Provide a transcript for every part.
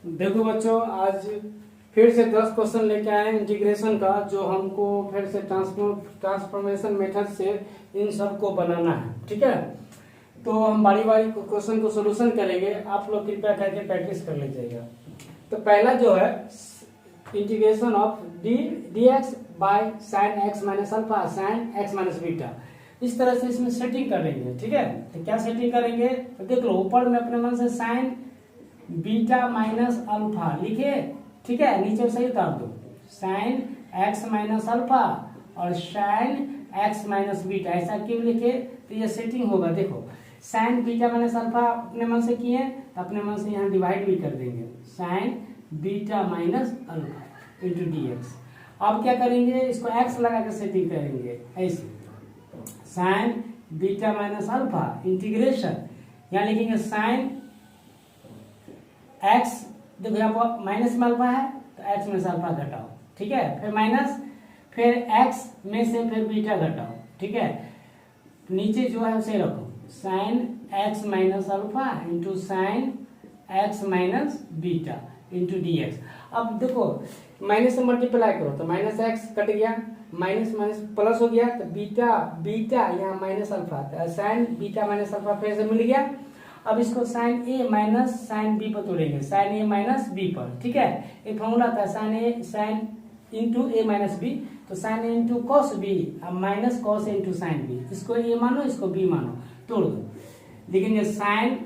देखो बच्चों, आज फिर से 10 क्वेश्चन लेके आए हैं इंटीग्रेशन का, जो हमको फिर से ट्रांसफॉर्मेशन मेथड से इन सब को बनाना है। ठीक है, तो हम बारी बारी क्वेश्चन को सोल्यूशन करेंगे। आप लोग कृपया करके प्रैक्टिस कर लीजिएगा। तो पहला जो है integration of D x by sine X minus alpha sign X minus beta, इस तरह से इसमें सेटिंग करेंगे। ठीक है, तो क्या सेटिंग करेंगे तो देख लो, ऊपर में अपने मन से साइन बीटा माइनस अल्फा लिखे। ठीक है, नीचे सही उतार दो, साइन एक्स माइनस अल्फा और साइन एक्स माइनस बीटा, ऐसा क्यों लिखे तो ये सेटिंग होगा। देखो साइन बीटा माइनस अल्फा अपने मन से किए तो अपने मन से यहाँ डिवाइड भी कर देंगे, sign beta minus alpha into D X. अब क्या करेंगे, इसको एक्स लगा के सेटिंग करेंगे ऐसे, sign beta minus alpha integration, यहाँ लिखेंगे साइन एक्स, देखो यहाँ पर माइनस में अल्फा है तो एक्स में से अल्फा घटाओ। ठीक है, फिर माइनस, फिर एक्स में से फिर बीटा घटाओ। ठीक है, नीचे जो है उसे रखो, sign X minus alpha into sine X minus beta into D X. अब देखो माइनस से मल्टीप्लाई करो तो माइनस एक्स कट गया, माइनस माइनस प्लस हो गया, तो बीटा बीटा यहाँ minus alpha, sign beta minus alpha फिर से मिल गया। अब इसको sign A minus sine B पर तोड़ेंगे, साइन ए माइनस बी पर। ठीक है, एक फॉर्मूला था साइन ए साइन इंटू ए माइनस बी, तो साइन ए इंटू कॉस बी अब minus cos A into sine B, इसको ए मानो इसको बी मानो, तोड़ दो, लिखेंगे sign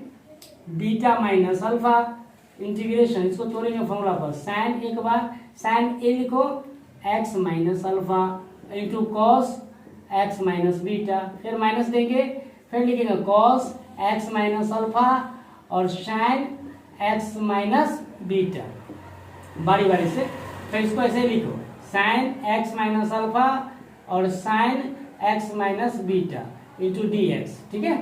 beta minus alpha integration, इसको तोड़ेंगे फॉर्मूला पर, साइन एक बार साइन ए लिखो x minus alpha into cos X minus beta, फिर माइनस देंगे, फिर लिखेंगे कॉस एक्स माइनस अल्फा और साइन एक्स माइनस बीटा, बारी बारी से। फिर इसको ऐसे लिखो, साइन एक्स माइनस अल्फा और sign X minus beta into D X. ठीक है,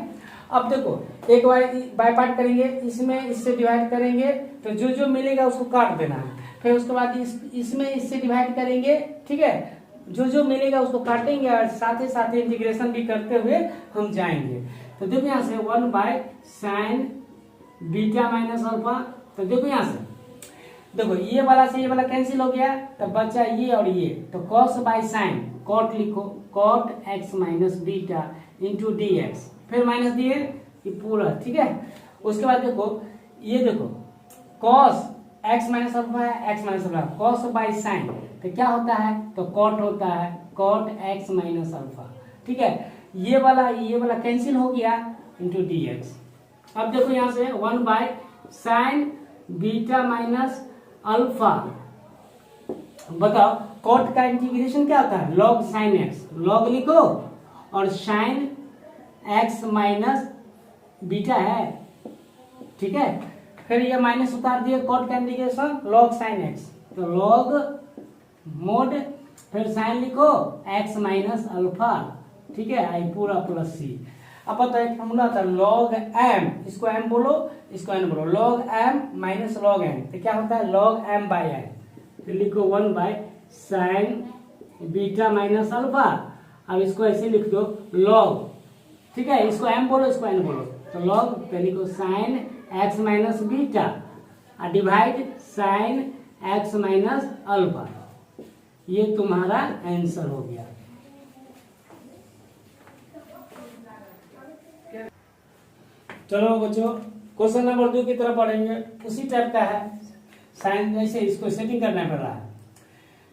अब देखो एक बार बाय पार्ट करेंगे, इसमें इससे डिवाइड करेंगे तो जो जो मिलेगा उसको काट देना है, फिर उसके बाद इसमें इससे डिवाइड करेंगे। ठीक है, जो जो मिलेगा उसको काटेंगे और साथ ही साथ इंटीग्रेशन भी करते हुए हम जाएंगे। तो देखो यहाँ से 1 by sine beta minus alpha, तो देखो यहाँ से देखो ये वाला से ये वाला कैंसिल हो गया, तो बचा ये और ये, तो कॉस बाय साइन, कॉट लिखो, cot x minus beta into D x, फिर माइनस दिए ये पूरा। ठीक है, उसके बाद देखो ये देखो कॉस एक्स माइनस अल्फा है, X minus alpha, cos by sign तो क्या होता है, तो कॉट होता है, कॉट एक्स माइनस अल्फा। ठीक है, ये वाला कैंसिल हो गया इंटू डी एक्स। अब देखो यहाँ से 1 by sine beta minus alpha, बताओ कॉट का इंटीग्रेशन क्या होता है, लॉग साइन एक्स, लॉग लिखो और साइन एक्स माइनस बीटा है। ठीक है, फिर ये माइनस उतार दिए, कॉट का इंटीग्रेशन लॉग साइन एक्स, तो लॉग मोड, फिर साइन लिखो एक्स माइनस अल्फा। ठीक है, आई पूरा प्लस सी। अब तो एक फॉर्मूला था लॉग एम, इसको एम बोलो इसको एन बोलो, log M minus log N, तो क्या होता है लॉग एम बाय एन। फिर लिखो 1 by sine beta minus alpha, अब इसको ऐसे लिख दो लॉग। ठीक है, इसको एम बोलो इसको एन बोलो, तो लॉग, तो लिखो sign X minus beta divide sign X minus alpha, ये तुम्हारा आंसर हो गया। चलो बच्चों क्वेश्चन नंबर 2 की तरफ पढ़ेंगे, उसी टाइप का है, साइन जैसे इसको सेटिंग करना पड़ रहा है।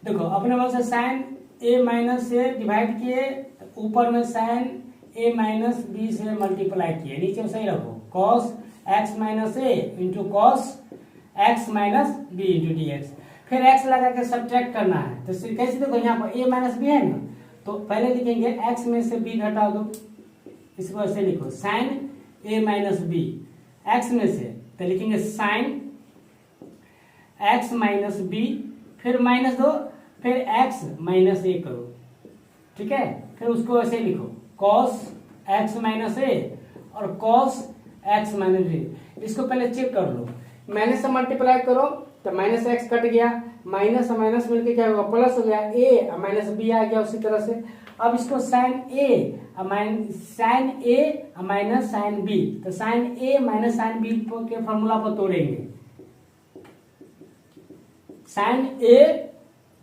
देखो अपने मन से साइन ए माइनस से डिवाइड किए, ऊपर में साइन ए माइनस बी से मल्टीप्लाई किए, नीचे सही रखो, cos X minus A into cos X minus B into D x, फिर एक्स लगा के सब्ट्रैक्ट करना है। तो कैसे देखो यहाँ पर ए माइनस बी है ना, तो पहले लिखेंगे एक्स में से बी घटा दो, इसको ऐसे लिखो sign A minus B x में से, तो लिखेंगे साइन एक्स माइनस बी, फिर माइनस दो, फिर एक्स माइनस ए करो। ठीक है, फिर उसको ऐसे लिखो कॉस एक्स माइनस ए और कॉस एक्स माइनस बी, इसको पहले चेक कर लो, माइनस से मल्टीप्लाई करो तो माइनस एक्स कट गया, माइनस माइनस मिलकर क्या होगा प्लस हो गया, ए माइनस बी आ गया उसी तरह से। अब इसको sign A minus sine B, तो sign A minus sine B के फॉर्मूला पर तोड़ेंगे, साइन ए,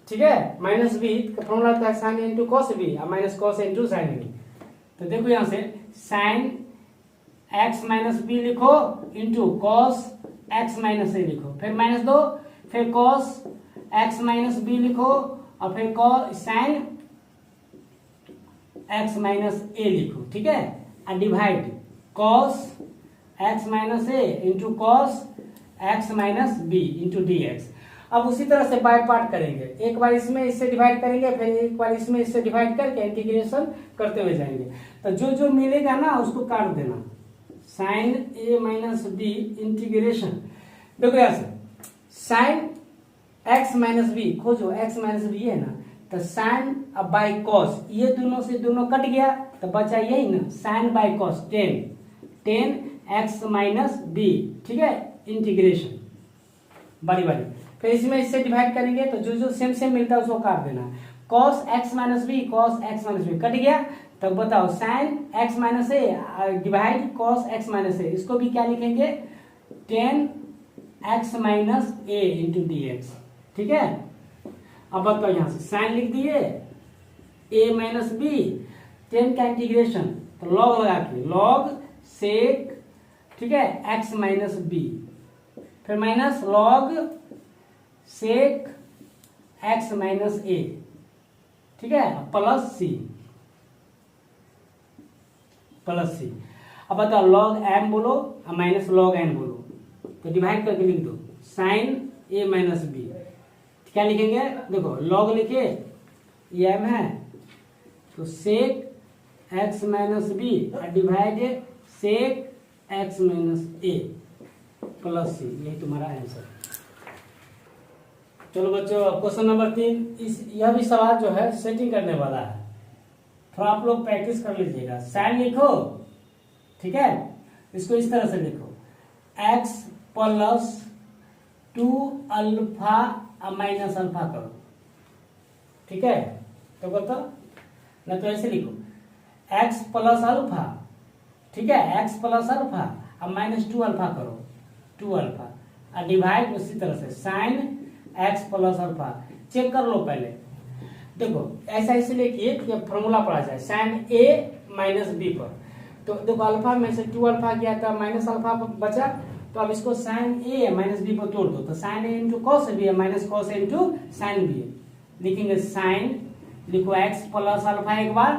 ठीक है, माइनस बी का फॉर्मूला होता है साइन ए इंटू कॉस बी और minus cos A into sine B. तो देखो यहां से साइन एक्स माइनस बी लिखो इंटू कॉस एक्स माइनस ए लिखो, फिर माइनस दो, फिर कॉस एक्स माइनस बी लिखो और फिर साइन एक्स माइनस ए लिखो, ठीक है, और divide cos X minus A into cos X minus B into D X. अब उसी तरह से बाय पार्ट करेंगे, एक बार इसमें इससे डिवाइड करेंगे, फिर एक बार इसमें इससे डिवाइड करके इंटीग्रेशन करते हुए जाएंगे। तो जो जो मिलेगा ना उसको काट देना, sign A minus B integration, देखो यहां से साइन एक्स माइनस बी खोजो, एक्स माइनस बी है ना, तो साइन अब बाई कॉस, ये दोनों से दोनों कट गया तो बचा यही ना, sine by cos tan x minus B, ठीक है, इंटीग्रेशन बारी बारी। फिर इसमें इससे डिवाइड करेंगे तो जो जो सेम सेम मिलता है उसको काट देना, cos X minus B, cos X minus B cut गया, तब बताओ sine X minus A divide cos X minus A, इसको भी क्या लिखेंगे, tan x minus A into D X, ठीक है। अब बताओ यहां से साइन लिख दिए ए माइनस बी, टेन का इंटीग्रेशन, तो लॉग लगा के लॉग सेक, ठीक है, एक्स माइनस बी, फिर minus log sec X minus A, ठीक है, प्लस सी, प्लस सी। अब बताओ लॉग एम बोलो और माइनस लॉग एन बोलो, तो डिवाइड करके लिख दो साइन ए माइनस बी, क्या लिखेंगे, देखो लॉग लिखे, ये एम है तो सेक एक्स माइनस बी और डिवाइड सेक एक्स माइनस ए प्लस सी, यही तुम्हारा आंसर। चलो बच्चों क्वेश्चन नंबर 3, यह भी सवाल जो है सेटिंग करने वाला है, थोड़ा आप लोग प्रैक्टिस कर लीजिएगा। साइन लिखो, ठीक है, इसको इस तरह से लिखो, x plus 2 alpha minus alpha करो, ठीक है, तो बताओ ना, तो ऐसे लिखो एक्स प्लस अल्फा, ठीक है, एक्स प्लस अल्फा और माइनस 2 अल्फा करो, 2 अल्फा और डिवाइड उसी तरह से sine x plus alpha, check कर लो पहले, देखो ऐसा इसलिए किए कि फॉर्मूला पढ़ा जाए साइन ए माइनस बी पर, तो देखो अल्फा में से 2 अल्फा गया था, माइनस अल्फा बचा, तो अब इसको साइन ए माइनस बी पर तोड़ दो, तो साइन ए इंटू कॉस बी है minus cos A into sine B है, लिखेंगे साइन, लिखो एक्स प्लस अल्फा एक बार,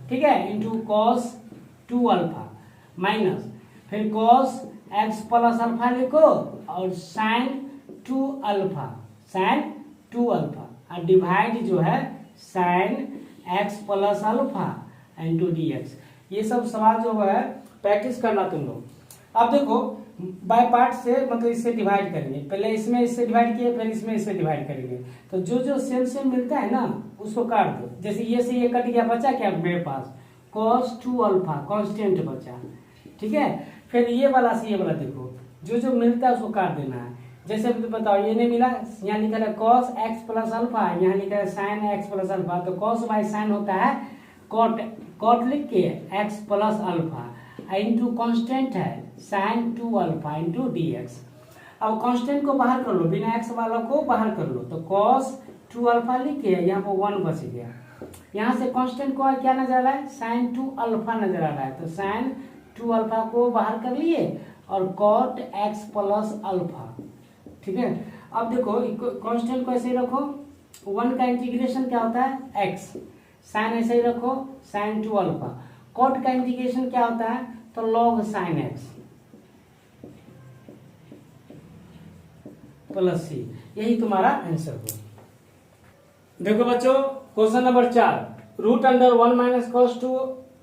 ठीक है, इंटू कॉस 2 अल्फा माइनस फिर कॉस एक्स प्लस अल्फा लिखो और साइन 2 अल्फा, साइन 2 अल्फा और डिवाइड जो है sign x plus alpha into D x. ये सब सवाल जो है प्रैक्टिस करना तुम लोग। अब देखो बाय पार्ट से मतलब इससे डिवाइड करेंगे, पहले इसमें इससे डिवाइड किए, फिर इसमें इससे डिवाइड करेंगे, तो जो जो सेम सेम मिलता है ना उसको काट दो, जैसे ये से ये कट गया, बचा क्या मेरे पास cos 2 अल्फा कांस्टेंट बचा, ठीक है, फिर ये वाला से ये वाला देखो जो जो मिलता है उसको काट देना है, जैसे बताओ ये नहीं मिला, यहाँ लिखा है cos x प्लस अल्फा, यहाँ लिखा है sin x प्लस अल्फा, तो cos बाई साइन होता है cot लिख के x plus alpha into constant है sin 2 alpha into D X. अब कांस्टेंट को बाहर कर लो, बिना x वाला को बाहर कर लो, तो cos 2 अल्फा लिख के यहाँ पर 1 बच गया, यहाँ से कांस्टेंट को क्या नजर आ रहा है, sin 2 अल्फा नजर आ रहा है, तो sin 2 अल्फा को बाहर कर लिए और cot x प्लस अल्फा, ठीक है। अब देखो कांस्टेंट को ऐसे ही रखो, 1 का इंटीग्रेशन क्या होता है x, साइन ऐसे ही रखो sin 2 अल्फा, cot का इंटीग्रेशन क्या होता है तो log sin x plus C, यही तुम्हारा आंसर हो। देखो बच्चों question number 4, root under 1 minus cos 2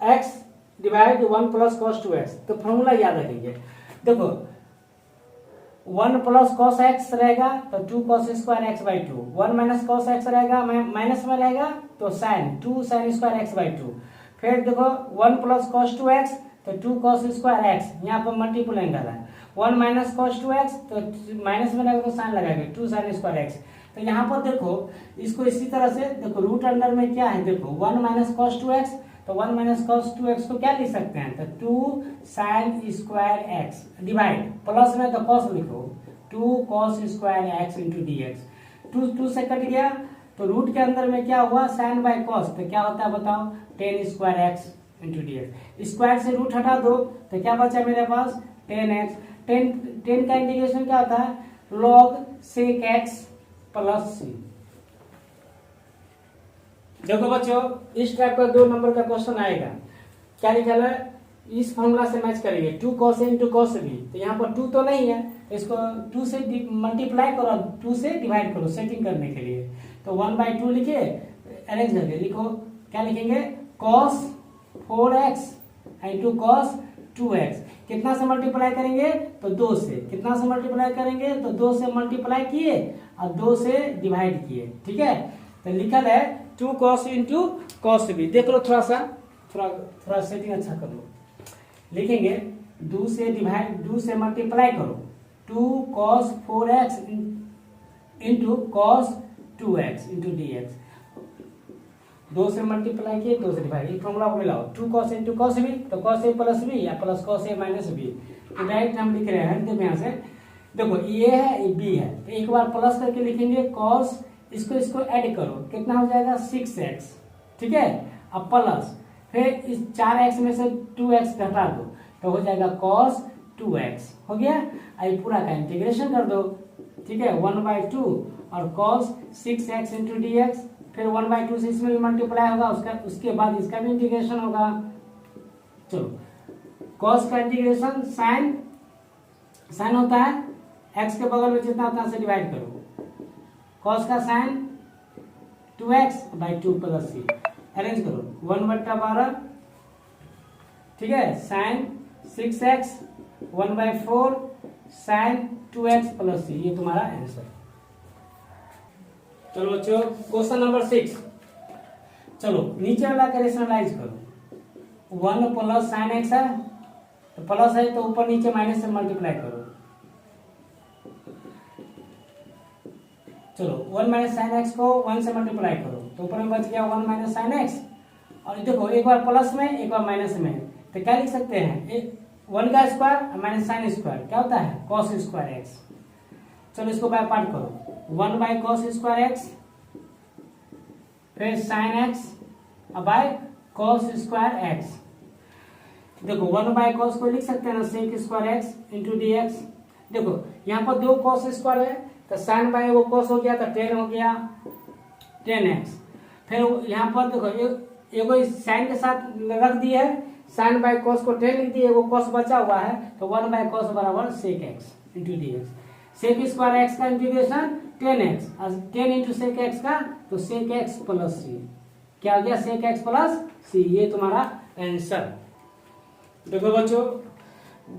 x divide 1 plus cos 2 x, तो फॉर्मूला याद रखेंगे, देखो 1 प्लस कॉस एक्स रहेगा तो 2 cos square x by 2, 1 minus cos x रहेगा माइनस में रहेगा तो sine 2 sine square x by 2, फिर देखो 1 प्लस कॉस 2 एक्स तो 2 कॉस स्क्वायर एक्स, यहाँ पर मल्टीपल एंगल है, 1 माइनस कॉस 2 एक्स तो माइनस में रहेगा तो साइन लगाएंगे 2 साइन स्क्वायर एक्स, तो यहाँ पर देखो इसको इसी तरह से देखो रूट अंडर में क्या है, देखो 1 माइनस कॉस 2 एक्स, तो 1 माइनस कॉस 2 एक्स को क्या लिख सकते हैं, तो 2 sine square x divide plus में तो कॉस लिखो 2 cos square x into D x, two से कट गया तो रूट के अंदर में क्या हुआ, साइन बाय कॉस, तो क्या होता है बताओ, ten square x into D x. Square से रूट हटा दो तो क्या बचा मेरे पास, टेन एक्स। टेन का इंटीग्रेशन क्या होता है, लॉग सेक एक्स प्लस सी। देखो बच्चों इस टाइप का 2 नंबर का क्वेश्चन आएगा, क्या लिखा है, इस फॉर्मूला से मैच करेंगे, 2 cos A into cos B। तो यहाँ पर 2 तो नहीं है, इसको 2 से मल्टीप्लाई करो, 2 से डिवाइड करो सेटिंग करने के लिए। तो 1/2 लिखिए, अरेंज करके लिखो, क्या लिखेंगे, cos 4x into cos 2x। कितना से मल्टीप्लाई करेंगे, तो 2 से। कितना से मल्टीप्लाई करेंगे, तो 2 से मल्टीप्लाई किए और 2 से डिवाइड किए, ठीक है। तो लिखल है 2 cos इंटू cos B। देख लो थोड़ा सेटिंग अच्छा कर लो। लिखेंगे 2 से मल्टीप्लाई करो, 2 cos 4x into cos 2x into dx। 2 से मल्टीप्लाई किए, 2 से डिवाइड, ये फॉर्मूला को मिलाओ, 2 cos इंटू cos b, तो cos a प्लस b या plus cos a minus b। तो डायरेक्ट हम लिख रहे हैं, देखो यहाँ से, देखो ये है ये b है, तो एक बार प्लस करके लिखेंगे cos, इसको ऐड करो, कितना हो जाएगा 6x, ठीक है। अब प्लस, फिर इस 4x में से 2x घटा दो तो हो जाएगा cos 2x, हो गया। आई पूरा का इंटीग्रेशन कर दो, ठीक है, 1/2 और cos 6x into D x, फिर 1/2 से इसमें भी मल्टीप्लाई होगा, उसके बाद इसका भी इंटीग्रेशन होगा। चलो cos का इंटीग्रेशन साइन होता है, x के बगल में जितना होता है उसे डिवाइड करो, cos का sign 2x/2 plus c, arrange करो, 1/12, ठीक है, sign 6x 1/4 sign 2x plus c, ये तुम्हारा आंसर। चलो बच्चों क्वेश्चन नंबर 6, चलो नीचे वाला का रेशनलाइज करो, 1 प्लस साइन एक्स है, तो प्लस है तो ऊपर नीचे माइनस से मल्टीप्लाई करो। चलो 1 माइनस साइन एक्स को 1 से मल्टीप्लाई करो, तो ऊपर में बच गया 1 माइनस साइन एक्स, और देखो एक बार प्लस में एक बार माइनस में, तो क्या लिख सकते हैं, 1 का स्क्वायर माइनस साइन स्क्वायर क्या होता है, cos स्क्वायर एक्स। चलो इसको बाय पार्ट करो, 1/cos स्क्वायर एक्स, फिर sine x by cos square x. देखो 1/cos को लिख सकते हैं ना, sec square x into D x. देखो यहाँ पर 2 cos स्क्वायर है, तो साइन बाय वो cos हो गया, तो 10 हो गया 10x। फिर यहाँ पर देखो एगो साइन के साथ रख दिए है, साइन बाय cos को 10 लिख दिए, एगो cos बचा हुआ है, तो 1/cos बराबर sec x इंटू D x. Sec square x का इंटीग्रेशन 10x, और 10 इंटू सेक एक्स का, तो सेक एक्स प्लस सी, क्या हो गया, सेक एक्स प्लस सी, ये तुम्हारा आंसर। देखो बच्चों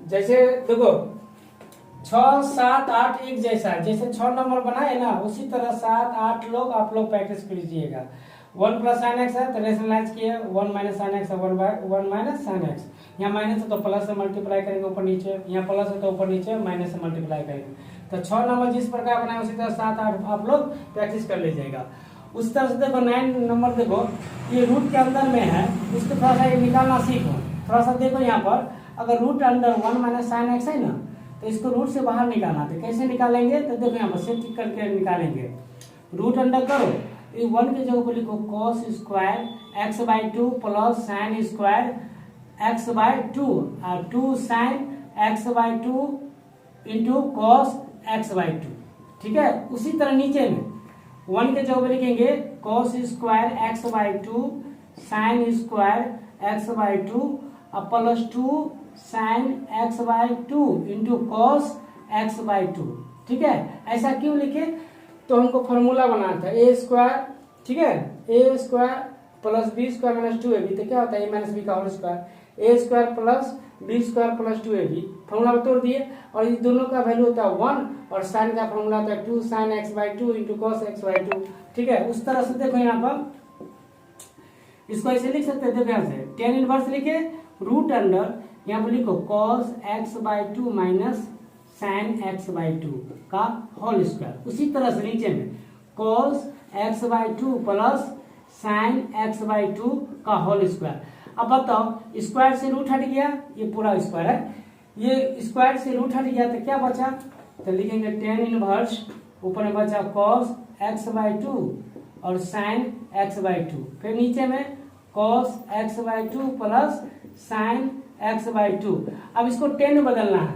जैसे देखो 6, 7, 8 एक जैसा है, जैसे 6 नंबर बनाए ना उसी तरह 7, 8 लोग आप लोग प्रैक्टिस कीजिएगा। 1 प्लस साइन एक्स है तो रेशनलाइज किए, 1 माइनस साइन एक्स है, 1 माइनस साइन एक्स। यहाँ माइनस है तो प्लस से मल्टीप्लाई करेंगे ऊपर नीचे, यहाँ प्लस है तो ऊपर नीचे माइनस से मल्टीप्लाई करेंगे। तो 6 नंबर जिस प्रकार बनाए उसी तरह 7, 8 आप लोग प्रैक्टिस कर लीजिएगा। उस तरह से देखो 9 नंबर, देखो ये रूट के अंदर में है, इसको थोड़ा सा निकालना सीखो। थोड़ा सा देखो यहाँ पर, अगर root under 1 minus sine x है ना, तो इसको रूट से बाहर निकालना, तो कैसे निकालेंगे, तो देखो यहाँ पर सेट करके निकालेंगे। रूट अंडर करो, 1 के जगह पर लिखो cos square x/2 plus sine square x/2 और 2 sign x/2 into cos x/2, ठीक है। उसी तरह नीचे में 1 के जगह पर लिखेंगे cos square x/2 sine square x/2 और plus 2 sign x/2 into cos x/2, ठीक है। ऐसा क्यों लिखे, तो हमको फॉर्मूला बनाना था ए स्क्वायर, ठीक है, A square plus B square minus 2ab, तो क्या होता है ए माइनस बी का whole square, A square plus B square plus 2ab, formula तोड़ दिए, और इस दोनों का वैल्यू होता है 1 और साइन का फॉर्मूला होता है 2 sign x/2 into cos x/2, ठीक है। उस तरह से देखो यहाँ पर इसको ऐसे लिख सकते हैं, देखो यहाँ से 10 इनवर्स लिखे, रूट अंडर यहाँ पर लिखो cos x/2 minus sign x/2 का होल स्क्वायर। उसी तरह से नीचे में cos x/2 plus sign x/2 का होल स्क्वायर। अब बताओ स्क्वायर से रूट हट गया, ये पूरा स्क्वायर है, ये स्क्वायर से रूट हट गया तो क्या बचा, तो लिखेंगे 10 इनवर्स ऊपर में बचा cos x/2 और sin x/2, फिर नीचे में cos x/2 plus sin x/2। अब इसको 10 में बदलना है,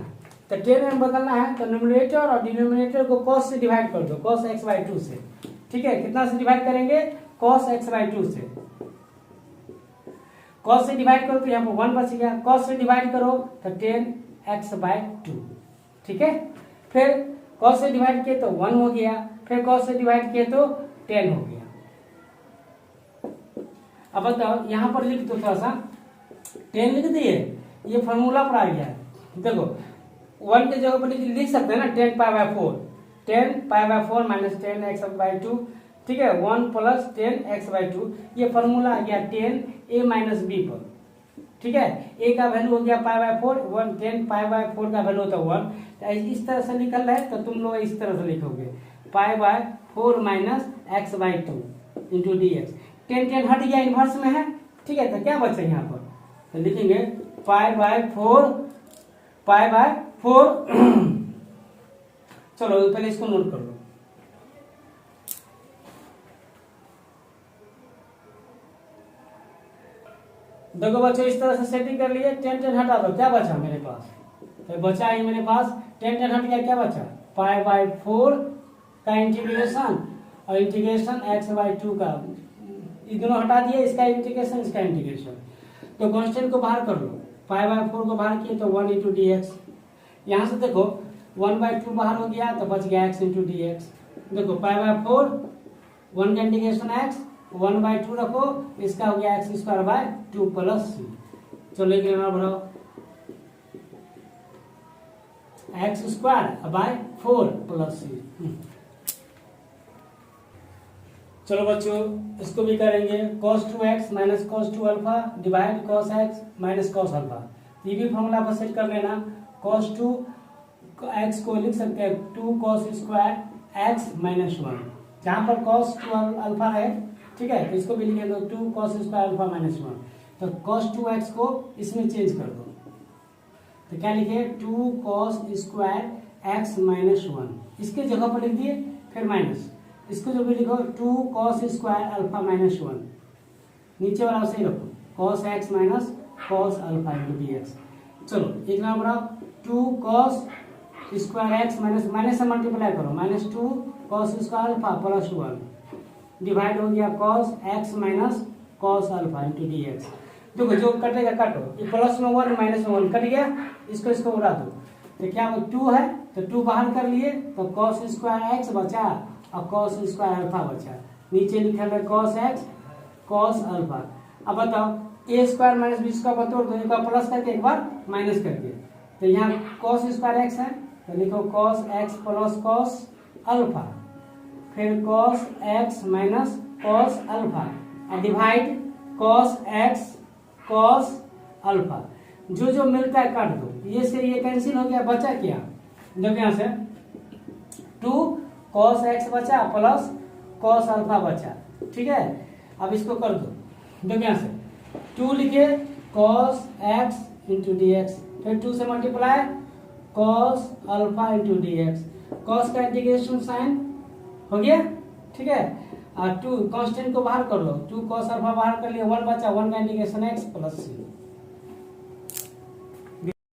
तो 10 में बदलना है तो न्यूमरेटर और डिनोमिनेटर को cos से डिवाइड कर दो, cos x/2 से। ठीक है, कितना से डिवाइड करेंगे? cos x/2 से। cos से डिवाइड करो तो यहाँ पर 1 बच गया, cos से डिवाइड करो तो 10x/2। ठीक है, फिर cos से डिवाइड किए तो 1 हो गया, फिर cos से डिवाइड किए तो 10 हो गया। अब बताओ यहाँ पर लिख दो, थोड़ा सा 10 लिख दिए, ये फॉर्मूला पर आ गया है। देखो 1 के जगह पर लिख सकते हैं ना 10π/4, 10π/4 माइनस 10x/2। ठीक है, 1 प्लस 10x/2, ये फॉर्मूला आ गया 10a माइनस b पर। ठीक है, a का वैल्यू हो गया π/4, 10π/4 का वैल्यू होता है 1। तो इस तरह से निकल रहा है तो तुम लोग इस तरह से लिखोगे π/4 माइनस x/2 इंटू dx। 10 हट गया, इनवर्स में है। ठीक है, तो क्या बचा यहाँ पर? तो लिखेंगे π/4 चलो पहले इसको नोट कर लो। देखो बच्चों, इस तरह से सेटिंग कर लिए। 10 हटा दो, क्या बचा मेरे पास? तो बचा है मेरे पास 10 हट गया, क्या बचा? π/4 का इंटीग्रेशन और इंटीग्रेशन x/2 का, ये दोनों हटा दिए, इसका इंटीग्रेशन इसका इंटीग्रेशन। तो कांस्टेंट को बाहर कर लो, π/4 को बाहर किए तो 1 इंटू डी एक्स। यहाँ से देखो 1/2 बाहर हो गया तो बच गया x इंटू डी एक्स। देखो π/4 1 का इंटीग्रेशन x, 1/2 रखो, इसका हो गया x² प्लस c। चलो एक लेना बढ़ाओ, x²/4 प्लस c। चलो बच्चों इसको भी करेंगे, cos 2x minus cos 2 alpha divide cos x minus cos alpha. ये भी फॉर्मूला पर सेट कर लेना। cos 2 x को लिख सकते हैं 2 cos स्क्वायर x माइनस 1, जहाँ पर cos 2 अल्फा है। ठीक है, तो इसको भी लिखेंगे 2 cos स्क्वायर अल्फा माइनस 1। तो cos 2x को इसमें चेंज कर दो, तो क्या लिखे? 2 cos स्क्वायर x माइनस 1, इसके जगह पर लिख दिए, फिर माइनस, इसको जो भी लिखो 2 cos स्क्वायर अल्फा माइनस 1, नीचे वाला सही रखो, cos x minus cos alpha into D x. चलो एक नाम बढ़ाओ, 2 cos स्क्वायर x माइनस से मल्टीप्लाई करो, minus 2 cos square alpha plus 1 divide हो गया cos x minus cos alpha into D x. देखो जो कटेगा काटो, ये प्लस में 1 माइनस में 1 कट गया, इसको उड़ा दो, तो क्या 2 है तो 2 बाहर कर लिए, तो cos स्क्वायर x बचा और cos स्क्वायर अल्फा बचा। नीचे लिखा है cos x cos अल्फा। अब बताओ a square minus b square पर तोड़ दो, एक बार प्लस करके एक बार माइनस करके, तो यहाँ cos स्क्वायर x है तो लिखो cos x plus cos alpha, फिर cos x minus cos alpha divide cos x cos alpha. जो जो मिलता है काट दो, ये से ये कैंसिल हो गया, बचा क्या? देखो यहाँ से 2 cos x बचा प्लस cos अल्फा बचा। ठीक है, अब इसको कर दो, देखो यहाँ से 2 लिखे cos x इंटू डी एक्स, फिर 2 से multiply cos alpha into D x, cos का इंटीग्रेशन साइन हो गया। ठीक है, और 2 कांस्टेंट को बाहर कर लो, 2 cos अल्फा बाहर कर लिया, 1 बचा, 1 का इंटीग्रेशन x प्लस c।